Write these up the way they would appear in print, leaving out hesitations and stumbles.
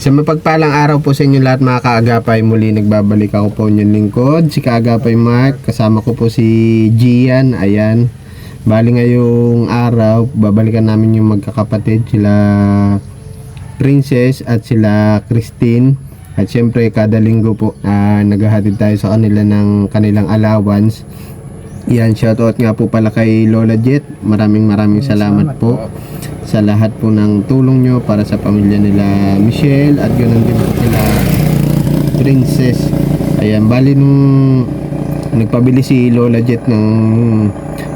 Sa mapagpalang araw po sa inyo lahat mga kaagapay, muli nagbabalik ako po inyong lingkod, si Kaagapay Mark, kasama ko po si Gian, ayan. Bali ngayong araw, babalikan namin yung magkakapatid, sila Princess at sila Christine. At syempre kada linggo po naghahatid tayo sa kanila ng kanilang allowance. Yan, shoutout nga po pala kay Lola Jet. Maraming salamat po sa lahat po ng tulong nyo para sa pamilya nila Michelle at ganoon din po sila Princess. Ayan, bali nung nagpabili si Lola Jet ng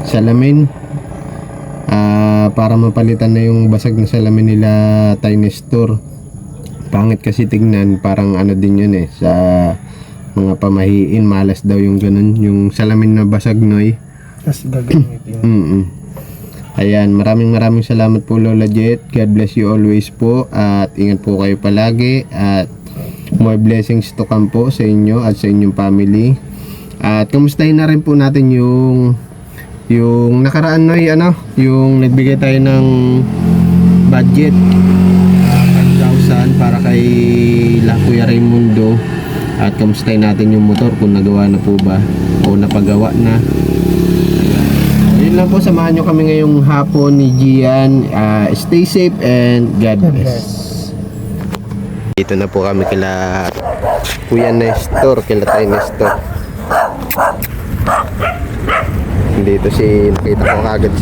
salamin para mapalitan na yung basag na salamin nila Tiny Store. Pangit kasi tignan, parang ano din yun sa mga pamahiin, malas daw yung ganun, yung salamin na basag, noy. Tapos gagamitin. Ayan, maraming salamat po Lola Jet. God bless you always po at ingat po kayo palagi at more blessings to come po sa inyo at sa inyong family. At kamustahin na rin po natin yung nakaraan, noy, yung nagbigay tayo ng budget 5,000 para kay Kuya Raimundo. At kamustahin natin yung motor kung nagawa na po ba o napagawa na. Yun lang po, samahan nyo kami ngayong hapon ni Gian. Stay safe and God bless. Dito na po kami kila Kuya Nestor, kila tayo Nestor. Dito nakita ko kagad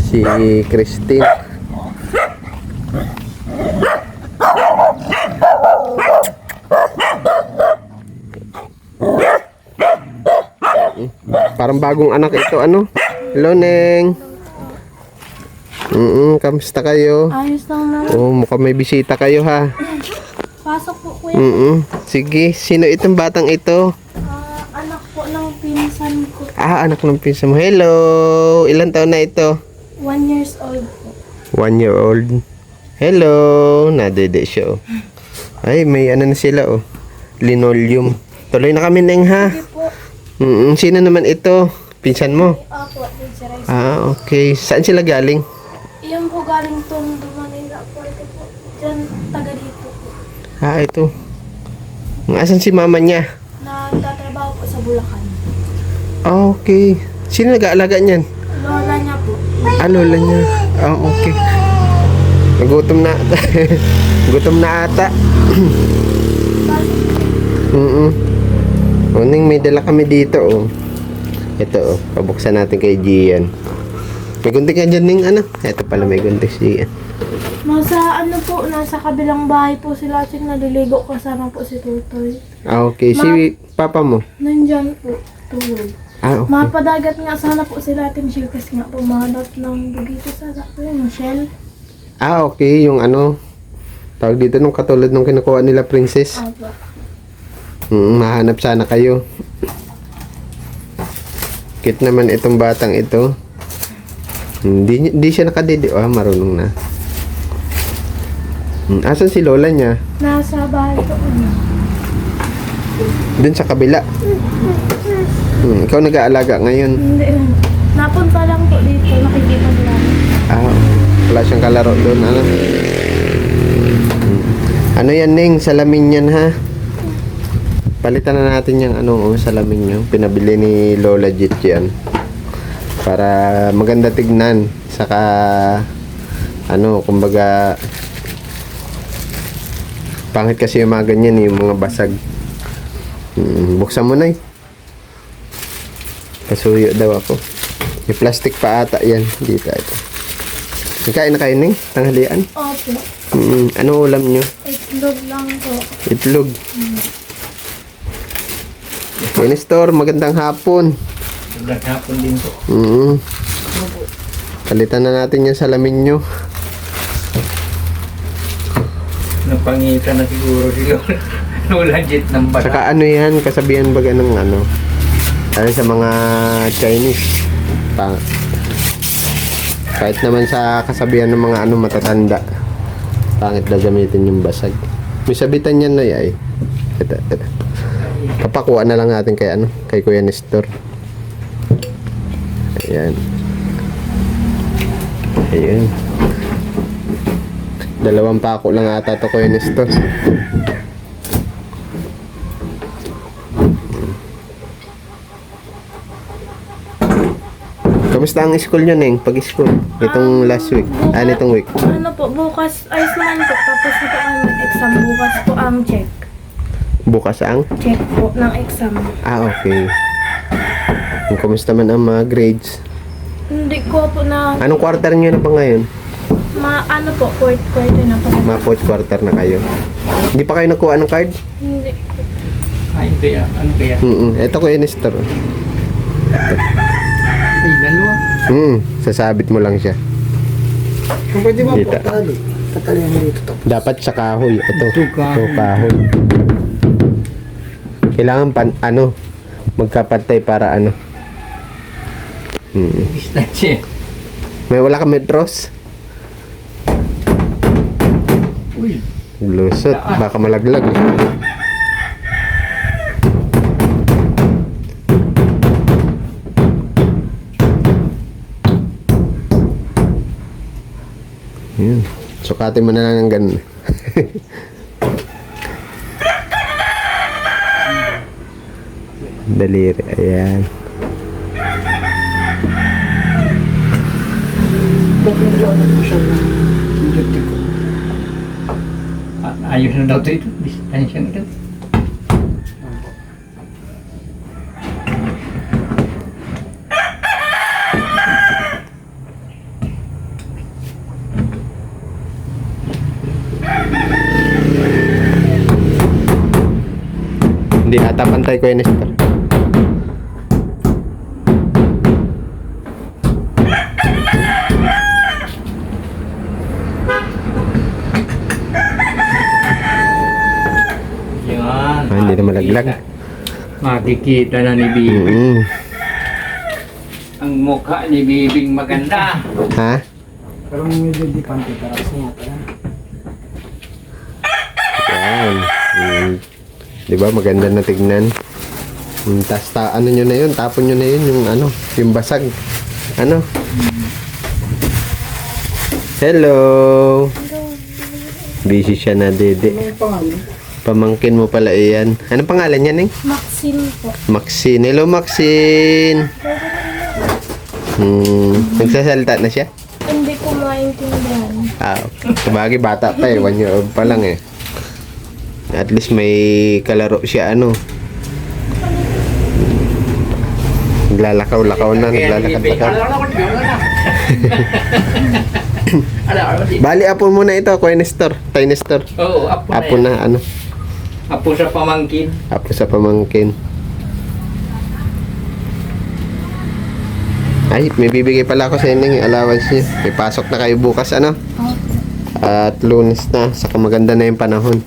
si Christine. Parang bagong anak ito, Hello, Neng. Kamusta kayo? Ayos lang naman. Oh, mukhang may bisita kayo, ha? Pasok po, kuya. Sige, sino itong batang ito? Anak po ng pinsan ko. Anak ng pinsan mo. Hello! Ilan taon na ito? 1 years old po. 1 year old. Hello! Nadede siya, Ay, may na sila, linoleum. Tuloy na kami, Neng, ha? Sige po. Sino naman ito? Pinsan mo? Opo, Teacher Rice. Okay. Saan sila galing? Iyan po galing Tondo, Manila po. Ito po. Diyan, taga dito po. Ito. Asan si mama niya? Nagtatrabaho po sa Bulacan. Okay. Sino nag-aalaga niyan? Lola niya po. Lola niya. Okay. Nagutom na. Gutom na ata. Uning may dala kami dito, Ito, pabuksan natin kay Gian. May gunting ka dyan, Ning, Ito pala may gunting si Gian. Nasa kabilang bahay po sila. Naliligo kasama po si Tutoy. Okay. Si papa mo? Nandyan po. Tulog. Okay. Mapadagat nga sana po sila ating Michelle kasi nga pumadat ng bugito sa Michelle. Okay. Yung tawag dito nung katulad nung kinukuha nila Princess. Opo. Mahanap sana kayo. Cute naman itong batang ito. Hindi siya nakadidi. Marunong na. Asan si lola niya? Nasa bahay po. Dun sa kabila. Ikaw nag-aalaga ngayon. Hindi lang. Napunta lang po dito. Nakikita nila. Wala siyang kalaro doon. Ano yan, Ning? Salamin yan, ha? Palitan na natin yung salamin nyo. Pinabili ni Lola Jet yan. Para maganda tignan. Saka, kumbaga, pangit kasi yung mga ganyan, yung mga basag. Buksan mo na, Pasuyo daw ako. May plastic pa ata yan. Dito, ito. Nagkain na kayo, Ning? Tanghalian? Opo. Ano ulam nyo? Itlog lang po. Itlog. Nestor, magandang hapon. Magandang hapon din po. Palitan na natin yung salamin nyo. Napangitan na siguro si Lola Jet ng bata. Saka yan, kasabihan baga ng sa mga Chinese. Kahit naman sa kasabihan ng mga matatanda. Pangit na gamitin yung basag. May sabitan yan, Noy, ay. Ito. Kapakuha na lang natin kay Kuya Nestor. Ayan. Dalawang pako lang ata to Kuya Nestor. Kamusta ang school nyo, Neng? Pag-school? Itong last week? Nitong week? Ano po, bukas ayos naman po. Tapos na po ang exam. Bukas po ang check. Bukas ang? Check po ng exam. Okay. Kamusta man ang mga grades? Hindi ko po na, Anong quarter nyo na pa ngayon? ano po, fourth quarter na po. Mga fourth quarter na kayo. Hindi pa kayo nakuha ng card? Hindi. Ay, kaya, ano kaya? Ito Kuya Nestor. Ay, dalawa. Sasabit mo lang siya. Kung pwede mo Dito. tatalihan mo dito to. Dapat sa kahoy. Ito kahoy. kahoy. Kailangan magkapantay para ano. Distansya. May wala ka metros? Uy, Lusot. Baka malaglag. Yun. Sukatin mo na lang ng ganun. Daliri. Ayan. ayos na daw ito. Distansya na daw. Hindi ata pantay ko yun, Nestor. Yan. Hindi na malaglag. Makikita na ni Bibi. Ang mukha ni Bibing maganda. Ha? Pero medyo di panty para sa nga Yan. Di ba maganda na tignan? Tas ano nyo na yun, tapon nyo na yun yung yung basag. Hello. Busy siya na, Dede. Pamangkin mo pala iyan. Anong pangalan niya, Neng? Maxine po. Maxine. Hello, Maxine. Nagsasalita na siya? Hindi ko maintindihan. Okay. Sabagay, bata pa 1 year old pa lang eh. At least may kalaro siya Naglalakaw-lakaw na, naglalakad-lakad. Bali, apo muna ito, Kuya Nestor. Tay Nestor. Oo, Apo na, Apo sa pamangkin. Apo sa pamangkin. Ay, may bibigay pala ako sa inyo yung allowance niyo. May pasok na kayo bukas, At Lunes na, saka maganda na yung panahon.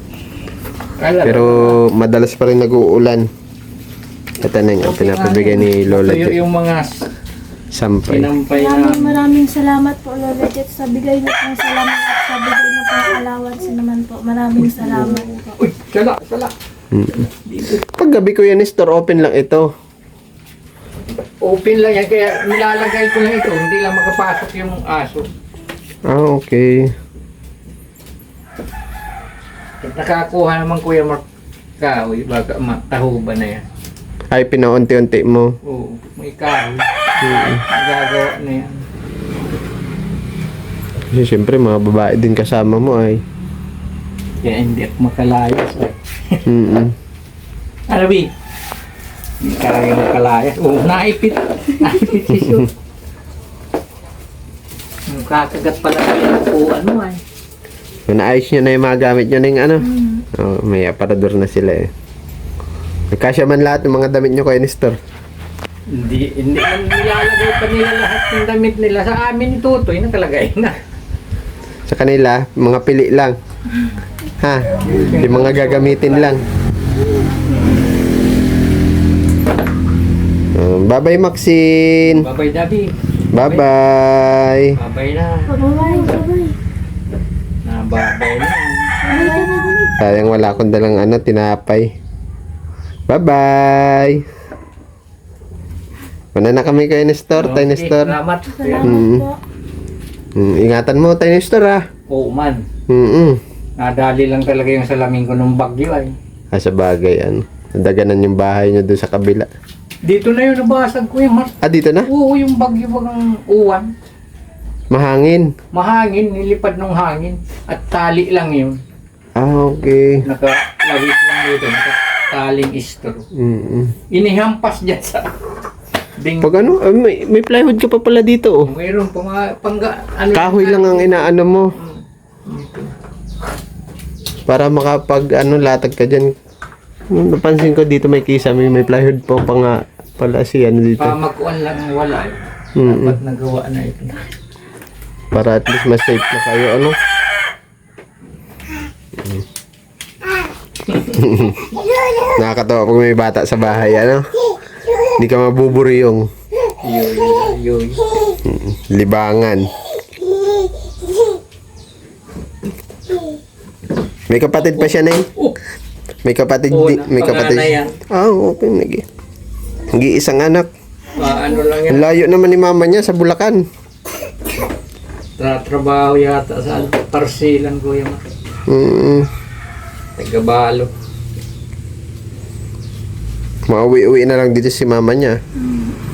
Pero madalas pa rin nag-uulan. Ito na yung pinapabigay ni Lola Ito Jet. yung mga Sampay. sinampay na. Maraming salamat po, Lola Jet, sa bigay niyo pong salamat at sa bigay niyo pong allowance naman po. Maraming salamat po. Uy, sala. Pag gabi ko yan, store open lang ito. Open lang yan, kaya nilalagay ko lang ito. Hindi lang makapasok yung aso. Okay. At nakakuha naman Kuya Mark kahoy, baka matahuba na yan. Ay, pinaunti-unti mo. Oo, may kahoy. Nagagawa na yan. Kasi siyempre, mga babae din kasama mo ay. Kaya hindi ako makalayas. Ano, Bi? Hindi kaya makalayas. Oo, naipit. Naipit si Sue. Kakagat pala kayo po, ay. So, naayos nyo na yung mga gamit nyo ng may aparador na sila eh. Nagkasya man lahat ng mga damit nyo kay Nestor. Hindi man nilalagay pa nila lahat ng damit nila. Sa amin, tutoy, nakalagay na. Sa kanila, mga pili lang. Ha? Yung mga gagamitin lang. Bye-bye, Maxine. Babay, Dabi. Bye-bye. Babay na. Bye-bye. Babay na. Sayang wala akong dalang tinapay. Bye-bye. Wala na kami kay Nestor, Tay Nestor. Salamat. Salamat po. Ingatan mo, Tay Nestor, ha. Oo man. Nadali lang talaga yung salamin ko nung bagyo ay. Sa bagay, ano. Nadaganan yung bahay nyo doon sa kabila. Dito na yun nabasag ko yung Dito na? Oo, yung bagyo bagang uwan. Mahangin. Mahangin, nilipad ng hangin. At tali lang yun. Okay. Nakalawit lang dito. Nakataling istro. Mm. Inihampas dyan sa ding. Pag ano, may plywood ka pa pala dito, oh. Mayroon ano, Kahoy lang ang inaano mo. Dito. Para makapag latag ka dyan. Napansin ko dito may kisame, may plywood po pa nga pala siya dito. Pamakuan lang ang wala. Mm. Dapat nagawa na ito. Para at least mas safe na kayo, ano. Nakakatawa pag may bata sa bahay, ano. Hindi ka mabuburyong. Yun. Libangan. May kapatid pa siya na eh. Oh, May kapatid, Oo, may kapatid. panganay yan. Okay. Nag-iisang anak. ano lang yan. Ang layo naman ni mama niya sa Bulacan. Trabaho yata sa parsilan ko yung Mm. Tagabalo. Mauwi-uwi na lang dito si mama niya.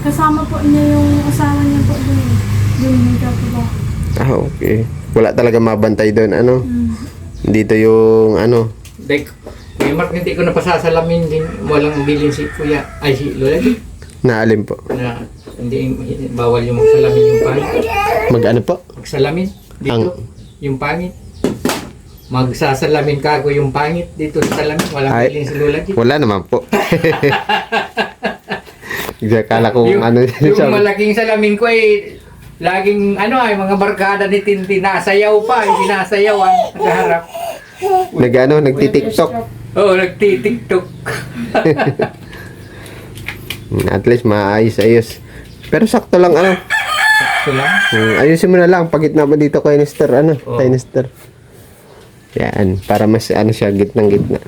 Kasama po niya yung asawa niya po doon. Doon nagkakabaho. Okay. Wala talaga mabantay doon, ano. Dito yung, ano. Kuya Mark, hindi ko napasasalamin din. Walang bilin si Kuya. Ay, si Lola. Naalim po. Na hindi bawal yung magsalamin yung pangit. Mag-ano po? Magsalamin dito. Yung pangit. Magsasalamin ka ako yung pangit dito sa salamin. Walang Ay, bilin si Lola. Wala naman po. Kala ko Yung, ano. yung malaking salamin ko ay laging ay mga barkada ni Tintin nasayaw pa, sinasayawan naghaharap. Nagti-TikTok. Oo, nagti-TikTok. At least maayos-ayos. Pero sakto lang, ano. Sakto lang. Ayusin mo na lang. Pagitna mo dito kay Nestor, ano. Oo. Kay Nestor. Yan. Para mas, siya, gitnang-gitna.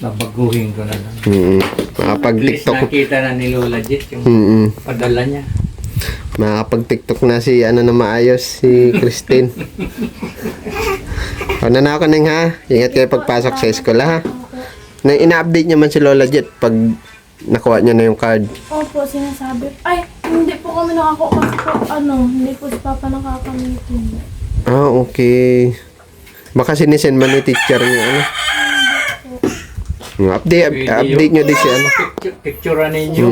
Babaguhin ko na lang. At least Makapag-TikTok. nakita na ni Lola Jet yung padala niya. Makapag-TikTok na si, na maayos, si Christine. Na ako nang ha. Ingat kayo pagpasok sa eskwela, ha. Ina-update niya man si Lola Jet pag nakuha niya na yung card. Opo, sinasabi. Ay, hindi po kami nakakuha kasi po, hindi po si Papa nakakamitin. Okay. Baka sinisend man ni teacher niya, ano. Update nyo din siya, ano. Picture ninyo.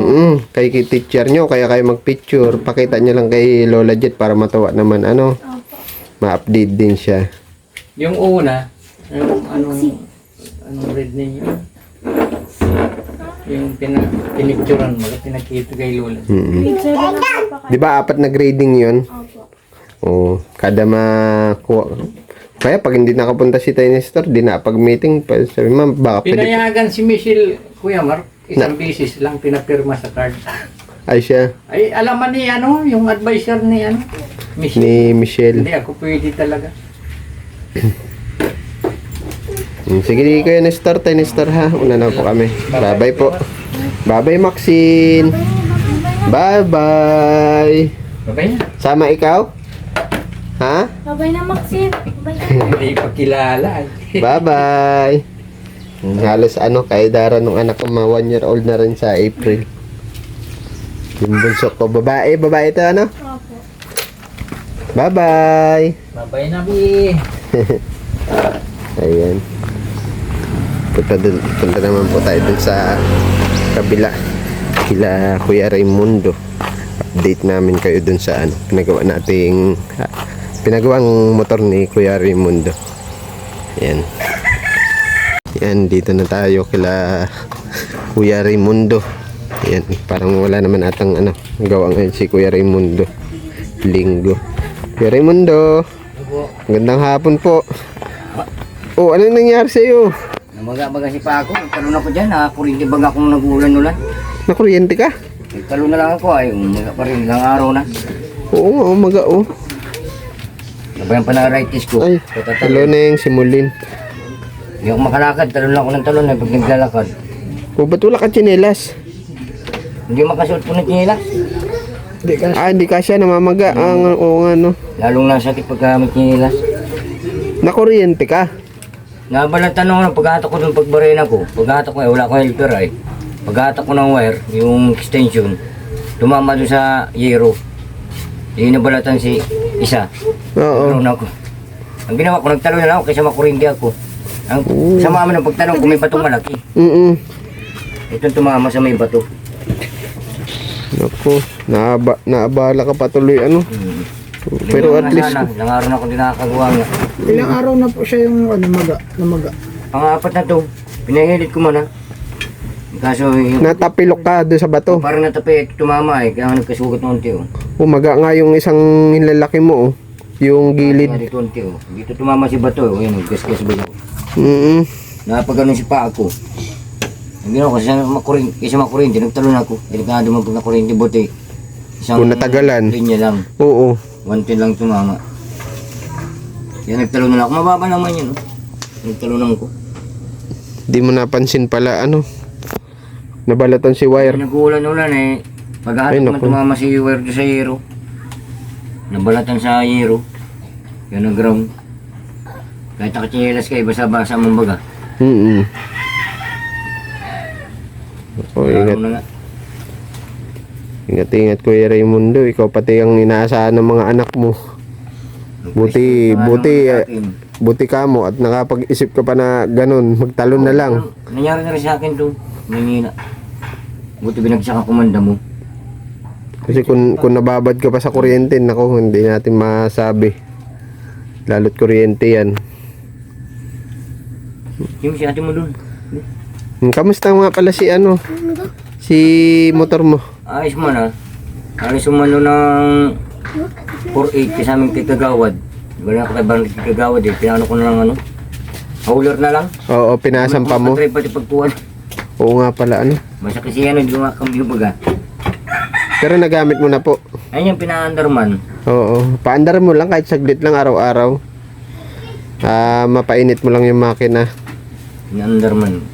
Kay teacher nyo, kaya kayo mag-picture. Pakita nyo lang kay Lola Jet para matawa naman, ano. Opo. Ma-update din siya. Yung una, anong read ninyo? Yung pinicturan mo, pinakita kay Lola. Grade 7 na po pa kayo. Di ba 4 na grading yun? Opo. Oo. Kada makuha. Kaya pag hindi nakapunta si Tiny Store, di na pag-meeting, sabi ma'am, baka pwede. Pinayagan si Michelle, Kuya Mark, isang beses lang pinapirma sa card. Ay siya, Ay, alaman ni yung advisor ni Michelle. ni Michelle. Hindi ako pwede talaga. Sige, kayo Nestor, Tiny Store ha. Una na po kami. Bye-bye po. Bye-bye, Maxine. Bye-bye. Babay na. Sama ikaw? Ha? Babay na, Maxine. Babay na. Hindi pa kilala. Bye-bye. Halos kaedara nung anak ko, 1 year old na rin sa April. Yung bunso ko, babae ito, ano? Opo. Bye-bye. Babay na, Bi. Ayan. Punta naman po tayo dun sa kabila. Kila Kuya Raimundo. Update namin kayo dun sa pinagawang motor ni Kuya Raimundo. Ayan. Ayan, dito na tayo kila Kuya Raimundo. Ayan, parang wala naman atang gawa ngayon si Kuya Raimundo. Linggo. Kuya Raimundo, magandang hapon po. Oh, ano nangyari sa iyo? Namaga-maga si pa ako. Nagkaroon ako dyan. Nakakurinti bag akong nag-uulan-ulan. Nakuryente ka? Nagkaroon na lang ako. Ay, umaga pa rin. Ilang araw na. Oo nga, umaga oh. Nabayan pa na arthritis ko. Ay, talo na yung simulin. Hindi ako makalakad. Talon lang ako ng talon. Pag naglalakad. O, ba't wala ka tsinelas? Hindi makasuot po ng chinelas. Hindi ka siya namamaga. Oo nga, no. Lalong nasakit pagka may chinelas. Nakuryente ka? Nabalatan ako ng paghatak ko ng pagbarena ko. Paghatak ko wala akong helper ay. Paghatak ko ng wire, yung extension, tumama doon sa yero. Yung nabalatan si isa. Oo. Nagkaroon ako. Ang ginawa ko, nagtalo na lang ako kaysa makurindi ako. Ang sama naman ng pagtanong kung may batong malaki. Itong tumama sa may bato. Naku, naabala ka patuloy ano. Pero at least, Ilang araw na akong di nakakagawa nga. Ilang araw na po siya yung namaga. Pang-apat na to, pinahilit ko man ha. Kaso, natapilok ka doon sa bato. parang natapi, tumama eh, kaya nagkasugat ng unti oh. Umaga nga yung isang nilalaki mo oh. Yung gilid. Dito unti oh. Dito tumama si bato oh, yun, gas-gas ba ako. Napaganon si paa ko. Ang ginawa ko, isa makurinti, nagtalon ako. Delikado man pag nakurinti, buti. Kung natagalan. Linya lang, Oo. 110 lang tumama. Kaya nagtalon na ako, mababa naman yun oh. Nagtalon ko. Di mo napansin pala ano. Nabalatan si wire. Nag-uulan-ulan eh. Paghahatid Ay, man naku. tumama si wire doon sa yero. Nabalatan sa yero. Kaya nag-ground. Kahit nakachinelas kayo, basa-basa mong baga. Oh, ingat. Ano na nga. Ingat-ingat Kuya Raimundo. Ikaw pati ang inaasahan ng mga anak mo. Buti ka mo at nakapag-isip ka pa na ganun. Magtalon na lang. Nangyari na rin sa akin to. Nangyina. Buti binagsak ang kumanda mo. Kasi kung nababad ka pa sa kuryente, nako, hindi natin masabi. Lalo't kuryente yan. Yung si ate mo dun. Kamusta nga pala si ano? Si motor mo? Ayos man ha. Ayos man nun ng 4.8 kasi aming kikagawad. Wala ako kay barang kikagawad eh. Pinano ko na lang ano. Hauler na lang. Oo, pinasampa mo. Matry pati pagkuhan. Oo nga pala ano. Basta kasi yan, hindi ko makakambyo baga. Pero nagamit mo na po. Ayun yung pina-underman. Oo, paandar mo lang kahit saglit lang araw-araw. Mapainit mo lang yung makina. Pina-underman.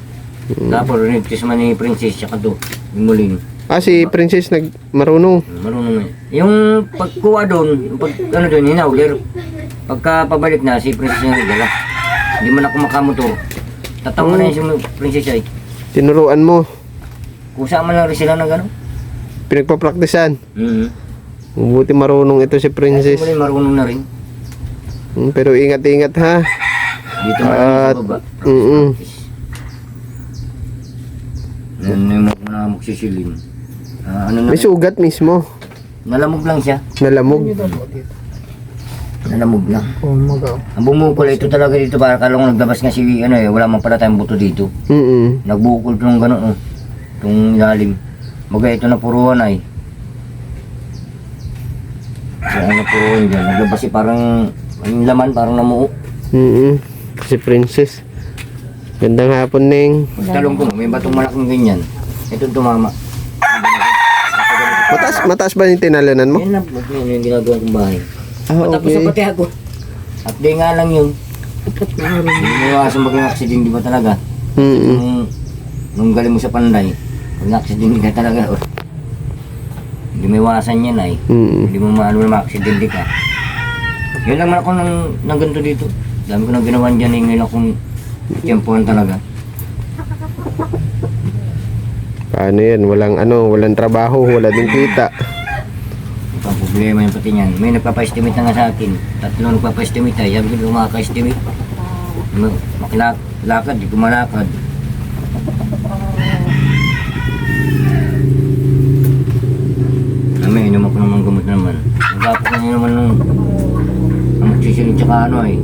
Tapos rin kiss man ni Princess tsaka to. Yung muling. Si Princess marunong. Marunong na. Yung pagkuha doon, yung pag ano doon, hinauler. Pagka pabalik na, si Princess yung nagdala. Hindi man ako makamotor. Tatawa na yun si Princess ay. Tinuruan mo. Kusa man lang rin sila na gano'n. Pinagpapraktisan. Buti marunong ito si Princess. Muli marunong na rin. Pero ingat-ingat ha. Dito na rin sa baba. Yan yung mga magsisilim. Ano na, May sugat mismo. nalamog lang siya. Nalamog. Nalamog lang. Umaga. Ang bumukol, ito talaga dito para kalong naglabas nga si ano eh, wala man pala tayong buto dito. Nagbukol ito ng gano'n oh. Itong ilalim. Baga ito na puruan ay. So ano puruan dyan. Naglabas parang, yung laman parang namuo. Si Princess. Gandang hapon, Neng. Pagtalong ko, may batong malaking ganyan. Ito tumama. Mataas ba yung tinalanan mo? Yan lang, yun yung ginagawa kong bahay. Matapos na pati ako. At di nga lang yun. May iwasan maging aksidente di ba talaga? Nung galing mo sa panday, pag aksidente ka talaga. Oh. Hindi may iwasan yan ay. Hindi mo maano na aksidente ka. Yun lang man ako ng ganito dito. Dami ko nang ginawa dyan eh. Ngayon akong tiyempohan talaga. Paano yan? Walang trabaho, wala din kita. Ito ang problema yung pati niyan. May nagpapa-estimate na nga sa akin. 3 nagpapa-estimate ay. Sabi ko makaka-estimate. Makilakad, di ko malakad. Inom ako naman gamot naman. Nagapos na niya naman nung amoxicillin tsaka ano ay.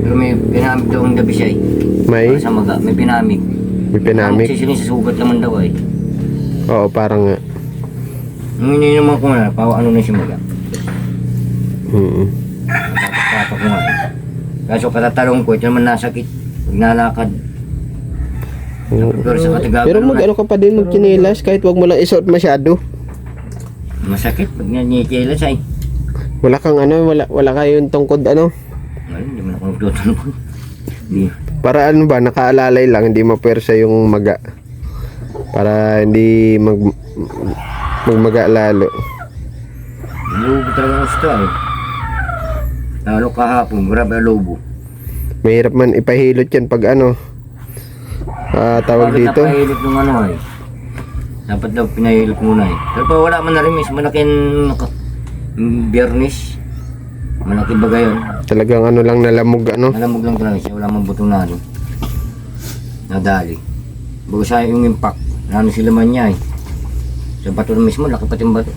Pero may pinamig daw ang gabi siya ay. Para sa maga, may pinamig. May pinamig? Amoxicillin sa sugat naman daw ay. Oo, parang nga. Nung ininom ako na, ano na siya maga. Nagpapakapa ko nga ay. Kaso katatalong ko, ito naman nasakit. Pag nalakad. Pero mag-ano ka pa din mag-chinelas kahit wag mo lang isuot masyado. Masakit pag nanyikilas ay. Wala kang wala kayong tungkod ano? Ay, hindi man ako nagtutungkod. Hindi. Para ano ba, nakaalalay lang, hindi mapersa yung maga. Para hindi magmaga lalo. Lobo talaga gusto ay. Lalo kahapon, grabe lobo. Mahirap man ipahilot yan pag ano. Tawag dito. Napahilot nung ano ay. Dapat daw pinahilot muna eh. Pero pa wala man na rin, mas malaking biyernes. Malaki baga yun. Talagang ano lang nalamog ano. Nalamog lang talaga siya, wala mang buto na rin. Nadali. Bago sa yung impact, ano sila man niya eh. Sa bato mismo, laki pati yung bato.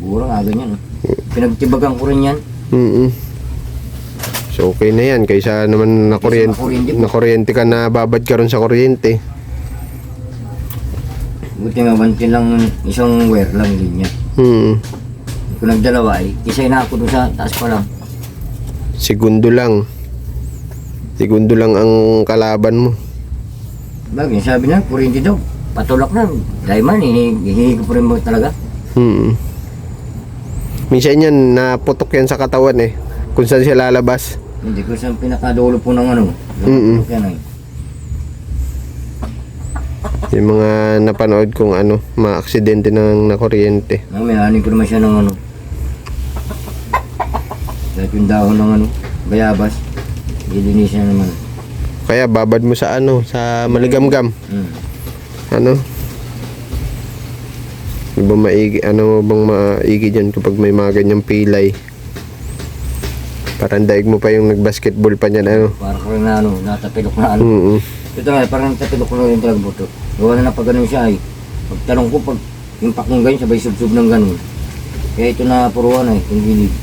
Gurang, ganyan. Pinagtibagan ko rin yan. So okay na yan, kaysa naman na kuryente ka na babad ka ron sa kuryente. Buti nga, bantin lang isang wire lang din niya. Kung nagdalawa eh, isa na ako doon sa taas pa lang. Segundo lang ang kalaban mo. Bagay, sabi na, kuryente daw. Patulak na. Dahil man, hihingi ko rin mo talaga. Minsan yan, naputok yan sa katawan eh. Kung saan siya lalabas. Hindi ko sa pinakadulo po ng ano. Yan ay. Yung mga napanood kong ano, mga aksidente ng nakuryente. May hanin ko naman siya ng ano. Kahit yung dahon ng ano, bayabas. Ilinisan naman. Kaya babad mo sa ano, sa maligamgam. Ano? Ano bang maigi dyan kapag may mga ganyang pilay? Parang daig mo pa yung nagbasketball pa niyan ano. Parang ko rin na ano, natapilok na ano. Ito nga, parang natapilok ko na yung talagbuto. Gawa na pag ganun siya ay. Pagtanong ko, pag yung pakong ganyan, sabay sub-sub ng ganun. Kaya ito na puruan ay, yung gilid.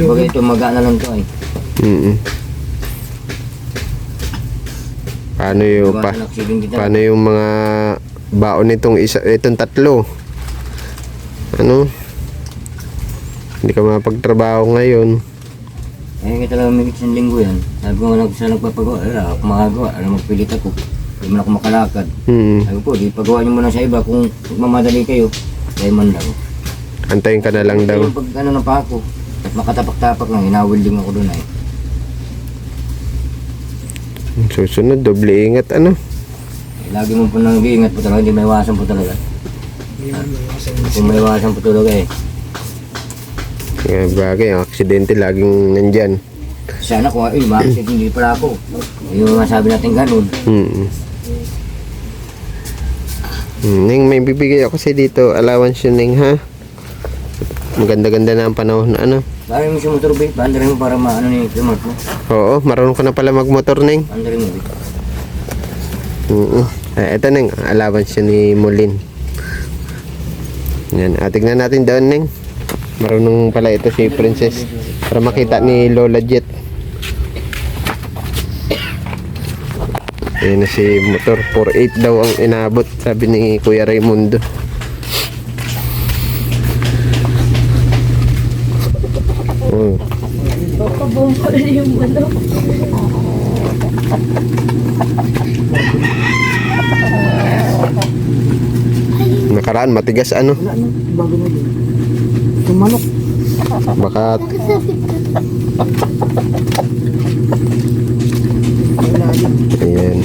Bagay ito, maga na lang ito ay. Paano yung mga baon nitong itong tatlo? Ano? Hindi ka mapagtrabaho ngayon. Eh, nga talaga may isang linggo yan. Sabi ko nga sa nagpapagawa, ako makagawa, magpilit ako. Hindi man ako makalakad. Sabi ko, di pagawa nyo muna sa iba kung mamadali kayo. Dahil man lang. Antayin ka na lang daw. Pag ano na pa ako, at makatapak-tapak lang, hinawilding ako doon ay. Susunod, doble ingat ano? Lagi mo po nang iingat po talaga, hindi may iwasan po talaga. Kung may iwasan po talaga eh. Bagay, ang aksidente laging nandyan. Sana kung bakit hindi pala ako. Yung mga sabi natin ganun. Ning, may bibigay ako sa dito. Allowance yun, Ning, ha? Maganda-ganda na ang panahon na ano. Bakit mo siya motor, babe? Paandarin mo para maano ni remote mo? Oo, marunong ka na pala magmotor, Ning. Paandarin mo, babe. Ito, Ning, allowance yun ni Molin. Yan, tignan natin doon, Ning. Marunong pala ito si Princess. Para makita ni Lola Jet. Ayan na si motor. 4.8 daw ang inabot, sabi ni Kuya Raimundo. Papabuong ko rin yung manok. Nakaraan, matigas ano? Bago na din. Yung manok. Baka ayan.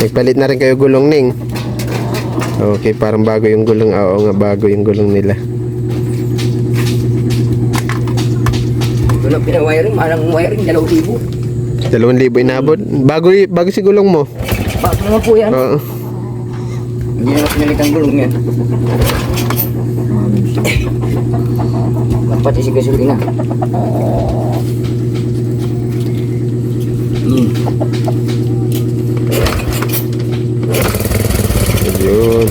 Nagpalit na rin kayo gulong, Ning. Okay, parang bago yung gulong. Oo nga, bago yung gulong nila. Ito lang pinawiring, malang wiring, 2,000. 2,000 inabot. Bago si gulong mo. Bago naman po yan. Oo. Hindi naman pinalit ang gulong yan. Pati si gasolina. Ayun.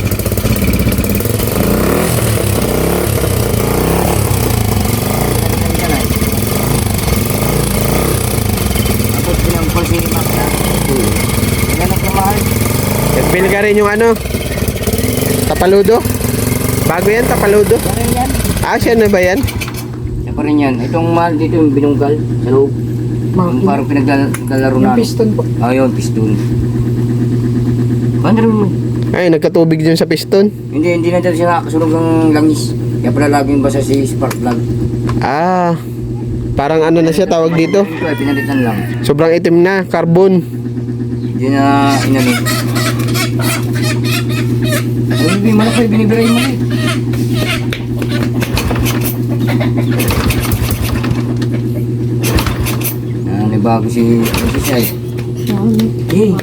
Abot ko ng full cinema na. Ganap na mahal. Nagpil ka rin yung ano? Tapaludo? Bago yan, tapaludo? Ganun yan. Siya na ba yan? Siya pa rin yan. Itong mahal dito yung binunggal sa loob. Yung parang pinaglalaro Yung na. piston po. Yun, piston. Paano mo? Ay, nagkatubig dun sa piston. Hindi na dyan siya nakakasunod ng langis. Kaya pala laging basa si spark plug. Parang ano na siya tawag dito? Ito ay pinalitan lang. Sobrang itim na, carbon. Hindi na inano. Ay, manok kayo, binibiray mo eh. May bago si Chay. Eh.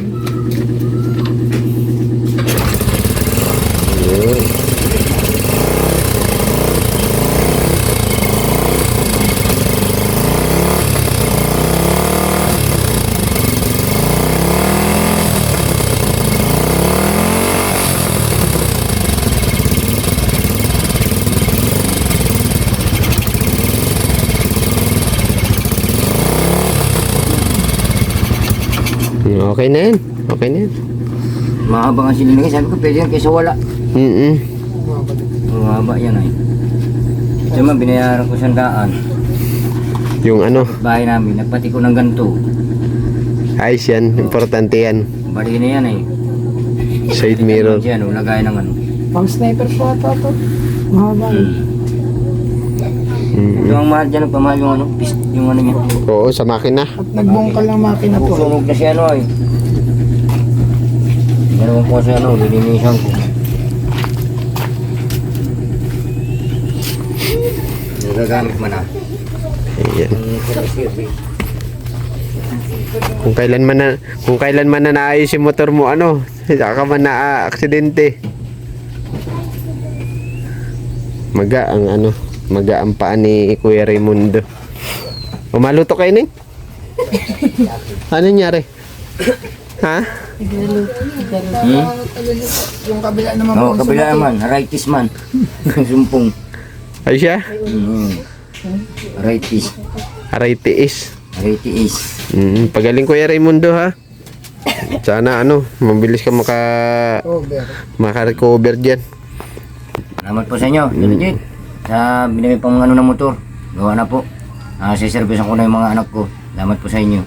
Okay na yan. Okay na yan. Mahaba nga silinigay. Sabi ko, pwede yan kaysa wala. Mahaba yan ay. Ito man, binayaran ko 100. Yung ano, Bahay namin, nagpati ko ng ganito. ayos yan. Importante yan. Bali na yan ay. Side mirror. Diyan, lagay ng ano. Pang sniper po ata to. Mahaba eh. Ito ang mahal dyan, nagpamahal yung ano, yung ano niya. Oo, sa makina. At nagbongkal ng makina po. Sunog na si ano ay. Yan naman po si ano, lilinisan ko. Nagagamit man ah. Ayan. Kung kailan man na naayos yung motor mo, ano, saka man na aksidente. Maga ang ano, maga ang paa ni Kuya Raimundo. Umaluto kayo ning? Ano nangyari? Ha? Yung kabila naman Oo, kabila naman, rightis man. Sumpong. Ay siya? Rightis. Aray tiis. Rightis. Pagaling Kuya Raimundo ha. Sana ano, mabilis ka over. maka-recover dyan. Salamat po sa inyo, legit. Sa binigay pang ano ng motor. Gawa na po. Siservisan ko na yung mga anak ko. Salamat po sa inyo.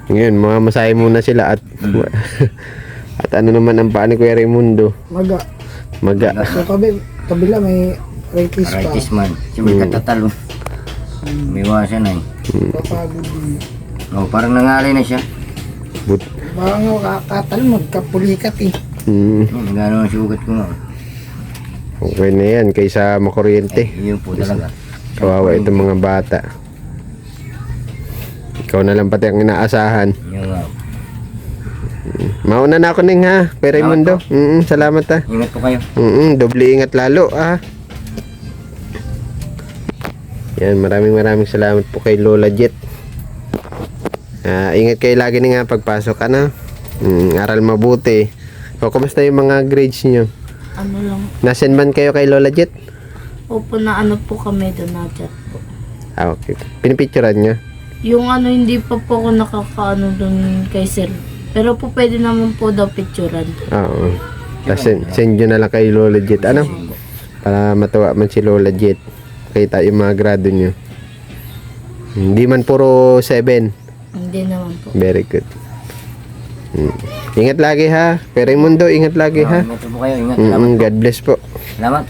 Ngayon, mga masahe muna sila at at ano naman ang paa ni Kuya Raimundo. Maga. Maga. So kabila may rightis pa. Rightis man. Siyempre katatalo. May wasan ay. Papagod din. Oh, parang nangalay na siya. But, Baka nga kakatal magkapulikat eh. Nagano ang sugat ko nga. okay na yan kaysa makuryente. Yun po talaga. Kawawa itong mga bata. Ikaw na lang pati ang inaasahan. Yun nga. Mauna na ako ning ha, Kuya Raimundo. Salamat ha. Ingat po kayo. Doble ingat lalo ha. Yan, maraming salamat po kay Lola Jet. Ingat kayo lagi na nga pagpasok ano. Aral mabuti. O, kumusta yung mga grades niyo? Ano lang, Nasend man kayo kay Lola Jet? opo na ano po kami doon na chat po. Okay. Pinipicturean niyo? Yung ano, hindi pa po ako nakakaano doon kay sir. Pero po pwede naman po daw picturean. Oo. Tapos send nyo na lang kay Lola Jet. Ano? Para matuwa man si Lola Jet. Kita yung mga grado nyo. Hindi man puro 7. Hindi naman po. Very good. Ingat lagi ha. Kuya Raimundo, ingat lagi ha. Ingat po kayo. Ingat. Salamat po. God bless po. Salamat.